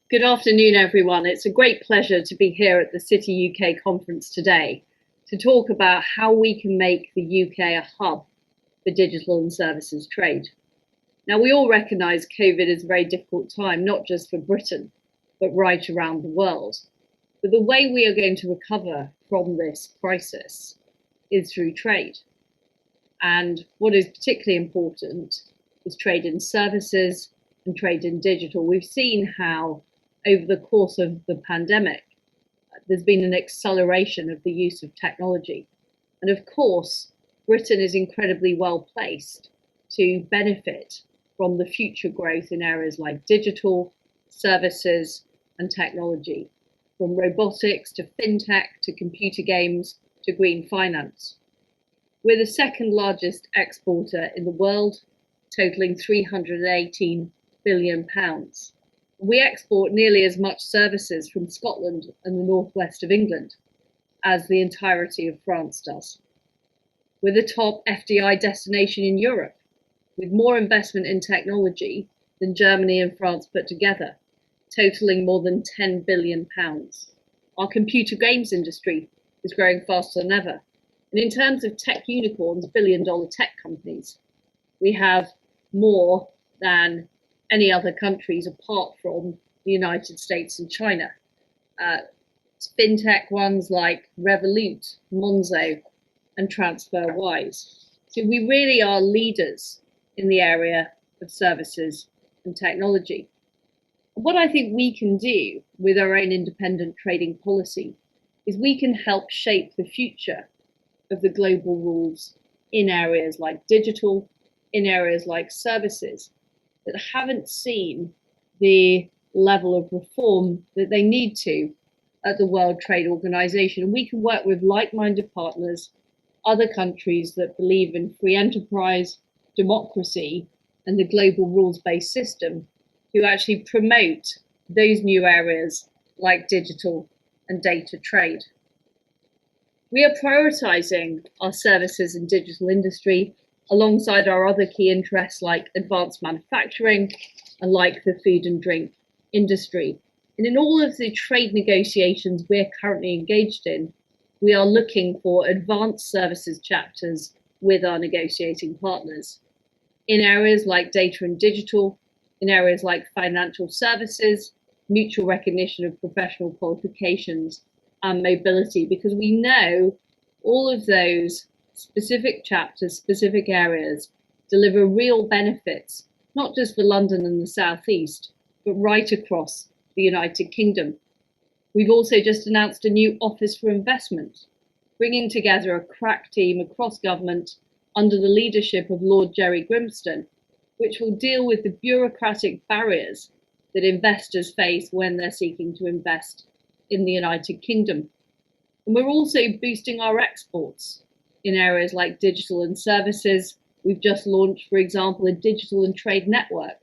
Good afternoon, everyone. It's a great pleasure to be here at the City UK Conference today to talk about how we can make the UK a hub for digital and services trade. Now, we all recognise COVID is a very difficult time, not just for Britain, but right around the world. But the way we are going to recover from this crisis is through trade. And what is particularly important is trade in services and trade in digital. We've seen how over the course of the pandemic, there's been an acceleration of the use of technology. And of course, Britain is incredibly well placed to benefit from the future growth in areas like digital, services, and technology, from robotics to fintech to computer games to green finance. We're the second largest exporter in the world, totaling £318 billion. We export nearly as much services from Scotland and the northwest of England as the entirety of France does. We're the top FDI destination in Europe, with more investment in technology than Germany and France put together, totaling more than £10 billion. Our computer games industry is growing faster than ever. And in terms of tech unicorns, billion-dollar tech companies, we have more than any other countries apart from the United States and China. Fintech ones like Revolut, Monzo, and TransferWise. So we really are leaders in the area of services and technology. What I think we can do with our own independent trading policy is we can help shape the future of the global rules in areas like digital, in areas like services, that haven't seen the level of reform that they need to at the World Trade Organization. And we can work with like-minded partners, other countries that believe in free enterprise, democracy, and the global rules-based system to actually promote those new areas like digital and data trade. We are prioritizing our services and digital industry alongside our other key interests like advanced manufacturing and like the food and drink industry. And in all of the trade negotiations we're currently engaged in, we are looking for advanced services chapters with our negotiating partners in areas like data and digital, in areas like financial services, mutual recognition of professional qualifications, and mobility, because we know all of those specific chapters, specific areas deliver real benefits, not just for London and the South East, but right across the United Kingdom. We've also just announced a new Office for Investment, bringing together a crack team across government under the leadership of Lord Jerry Grimston, which will deal with the bureaucratic barriers that investors face when they're seeking to invest in the United Kingdom. And we're also boosting our exports in areas like digital and services. We've just launched, for example, a digital and trade network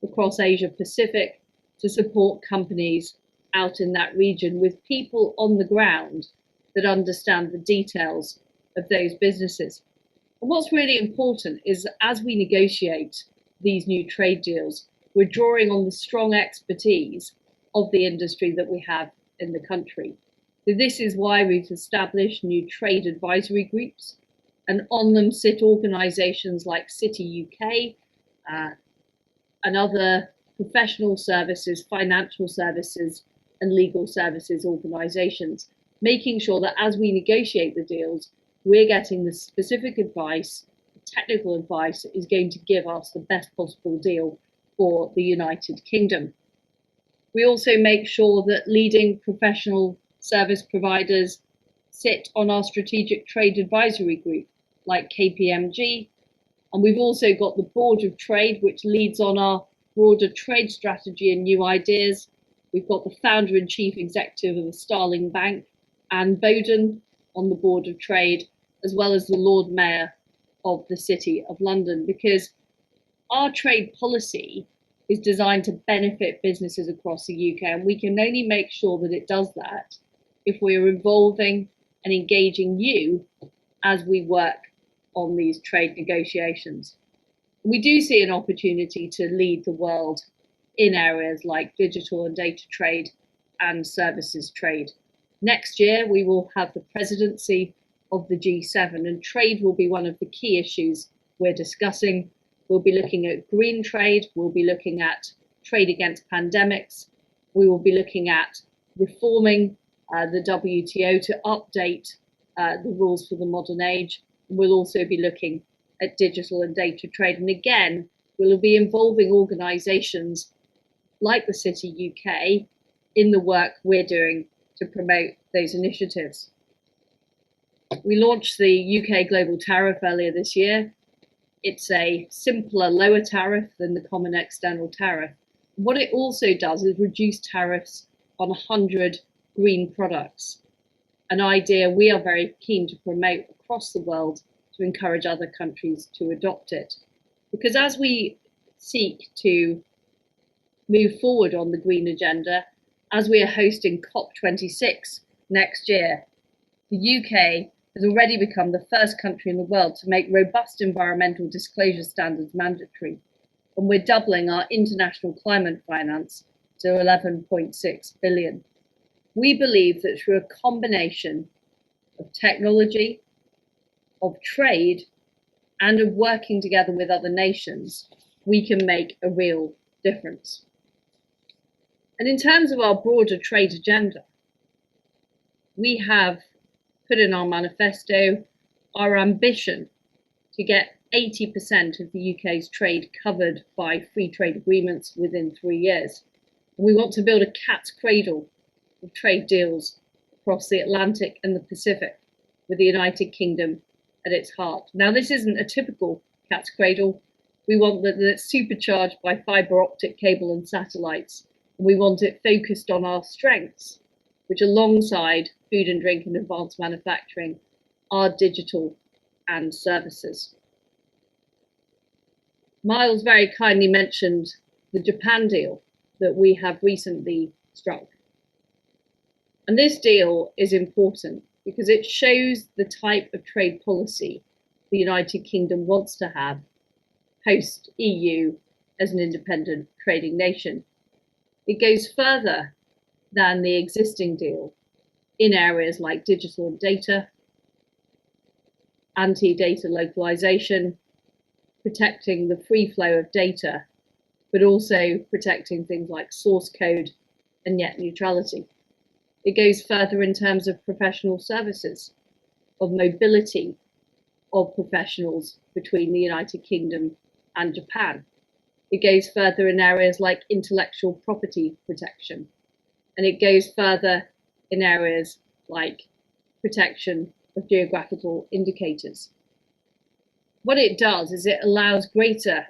across Asia Pacific to support companies out in that region with people on the ground that understand the details of those businesses. And what's really important is that as we negotiate these new trade deals, we're drawing on the strong expertise of the industry that we have in the country. So this is why we've established new trade advisory groups, and on them sit organisations like TheCityUK and other professional services, financial services, and legal services organisations, making sure that as we negotiate the deals, we're getting the specific advice, technical advice that is going to give us the best possible deal for the United Kingdom. We also make sure that leading professional service providers sit on our strategic trade advisory group like KPMG. And we've also got the Board of Trade, which leads on our broader trade strategy and new ideas. We've got the founder and chief executive of the Starling Bank, Anne Bowden, on the Board of Trade, as well as the Lord Mayor of the City of London, because our trade policy is designed to benefit businesses across the UK, and we can only make sure that it does that if we are involving and engaging you as we work on these trade negotiations. We do see an opportunity to lead the world in areas like digital and data trade and services trade. Next year, we will have the presidency of the G7, and trade will be one of the key issues we're discussing. We'll be looking at green trade, we'll be looking at trade against pandemics, we will be looking at reforming the WTO to update the rules for the modern age. We'll also be looking at digital and data trade. And again, we'll be involving organisations like the City UK in the work we're doing to promote those initiatives. We launched the UK Global Tariff earlier this year. It's a simpler, lower tariff than the common external tariff. What it also does is reduce tariffs on 100 green products, an idea we are very keen to promote across the world to encourage other countries to adopt it. Because as we seek to move forward on the green agenda, as we are hosting COP26 next year, the UK has already become the first country in the world to make robust environmental disclosure standards mandatory. And we're doubling our international climate finance to 11.6 billion. We believe that through a combination of technology, of trade, and of working together with other nations, we can make a real difference. And in terms of our broader trade agenda, we have put in our manifesto our ambition to get 80% of the UK's trade covered by free trade agreements within 3 years. And we want to build a cat's cradle of trade deals across the Atlantic and the Pacific, with the United Kingdom at its heart. Now, this isn't a typical cat's cradle. We want that it's supercharged by fibre optic cable and satellites. And we want it focused on our strengths, which alongside food and drink and advanced manufacturing are digital and services. Miles very kindly mentioned the Japan deal that we have recently struck. And this deal is important because it shows the type of trade policy the United Kingdom wants to have post EU as an independent trading nation. It goes further than the existing deal in areas like digital and data, anti-data localization, protecting the free flow of data, but also protecting things like source code and net neutrality. It goes further in terms of professional services, of mobility of professionals between the United Kingdom and Japan. It goes further in areas like intellectual property protection. And it goes further in areas like protection of geographical indicators. What it does is it allows greater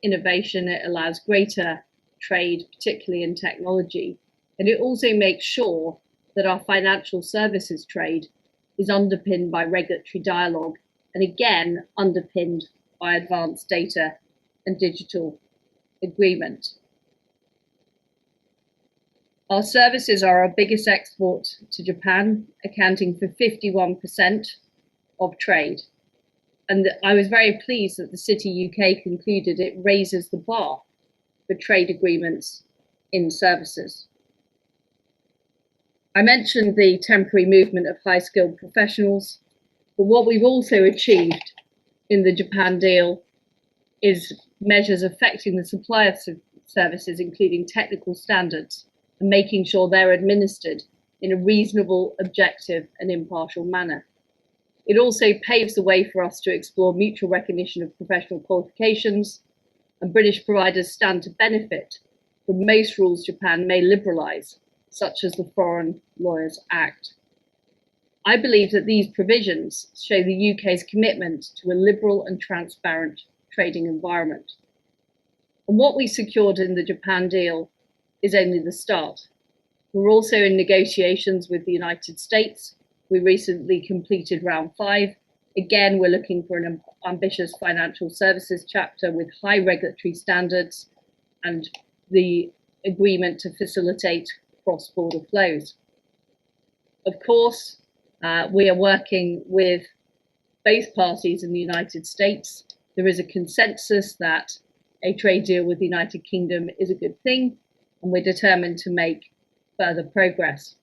innovation, it allows greater trade, particularly in technology, and it also makes sure that our financial services trade is underpinned by regulatory dialogue and again underpinned by advanced data and digital agreement. Our services are our biggest export to Japan, accounting for 51% of trade. And I was very pleased that the City UK concluded it raises the bar for trade agreements in services. I mentioned the temporary movement of high-skilled professionals, but what we've also achieved in the Japan deal is measures affecting the supply of services, including technical standards, and making sure they're administered in a reasonable, objective, and impartial manner. It also paves the way for us to explore mutual recognition of professional qualifications, and British providers stand to benefit from most rules Japan may liberalise, such as the Foreign Lawyers Act. I believe that these provisions show the UK's commitment to a liberal and transparent trading environment. And what we secured in the Japan deal is only the start. We're also in negotiations with the United States. We recently completed round 5. Again, we're looking for an ambitious financial services chapter with high regulatory standards and the agreement to facilitate cross-border flows. Of course, we are working with both parties in the United States. There is a consensus that a trade deal with the United Kingdom is a good thing, and we're determined to make further progress.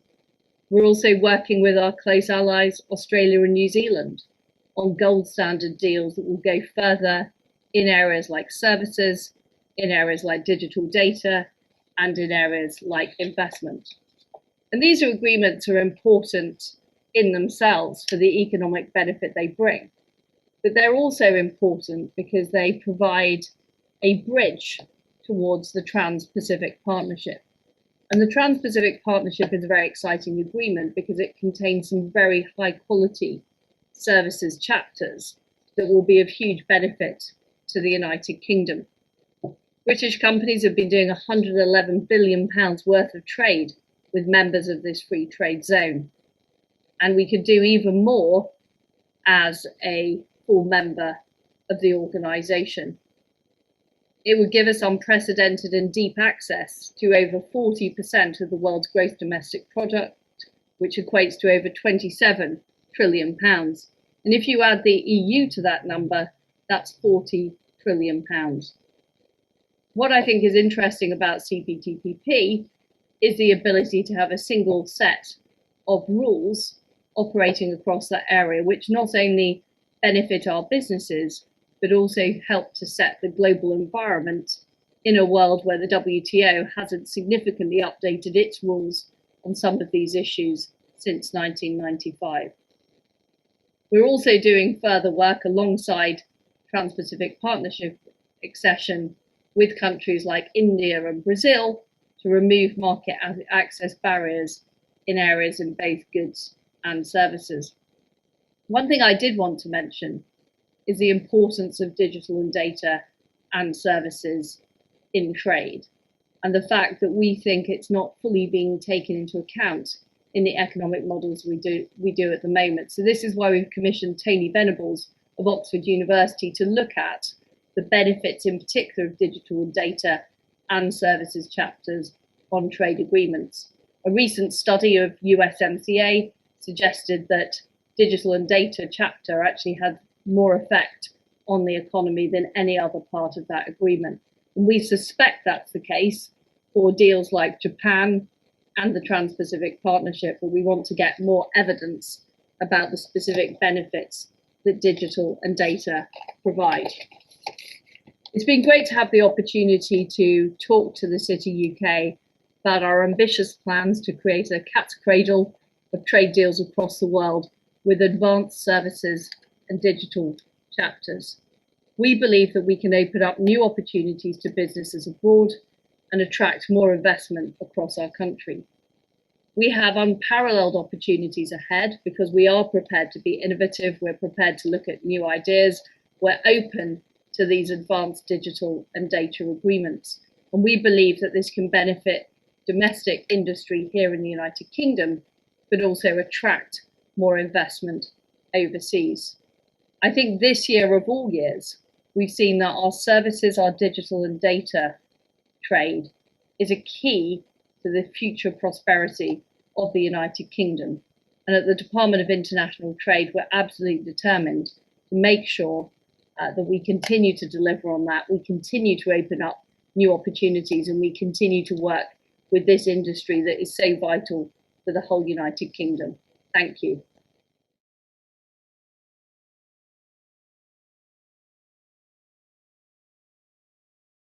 We're also working with our close allies, Australia and New Zealand, on gold standard deals that will go further in areas like services, in areas like digital data, and in areas like investment. And these agreements are important in themselves for the economic benefit they bring. But they're also important because they provide a bridge towards the Trans-Pacific Partnership. And the Trans-Pacific Partnership is a very exciting agreement because it contains some very high quality services chapters that will be of huge benefit to the United Kingdom. British companies have been doing £111 billion worth of trade with members of this free trade zone. And we could do even more as a full member of the organisation. It would give us unprecedented and deep access to over 40% of the world's gross domestic product, which equates to over £27 trillion. And if you add the EU to that number, that's £40 trillion. What I think is interesting about CPTPP is the ability to have a single set of rules operating across that area, which not only benefit our businesses, but also help to set the global environment in a world where the WTO hasn't significantly updated its rules on some of these issues since 1995. We're also doing further work alongside Trans-Pacific Partnership accession with countries like India and Brazil to remove market access barriers in areas in both goods and services. One thing I did want to mention is the importance of digital and data and services in trade, and the fact that we think it's not fully being taken into account in the economic models we do at the moment. So this is why we've commissioned Tony Venables of Oxford University to look at the benefits in particular of digital and data and services chapters on trade agreements. A recent study of USMCA suggested that digital and data chapter actually had more effect on the economy than any other part of that agreement. And we suspect that's the case for deals like Japan and the Trans-Pacific Partnership, but we want to get more evidence about the specific benefits that digital and data provide. It's been great to have the opportunity to talk to the City UK about our ambitious plans to create a cat's cradle of trade deals across the world with advanced services and digital chapters. We believe that we can open up new opportunities to businesses abroad and attract more investment across our country. We have unparalleled opportunities ahead because we are prepared to be innovative, we're prepared to look at new ideas, we're open to these advanced digital and data agreements. And we believe that this can benefit domestic industry here in the United Kingdom, but also attract more investment overseas. I think this year of all years, we've seen that our services, our digital and data trade is a key to the future prosperity of the United Kingdom. And at the Department of International Trade, we're absolutely determined to make sure that we continue to deliver on that, we continue to open up new opportunities, and we continue to work with this industry that is so vital for the whole United Kingdom. Thank you.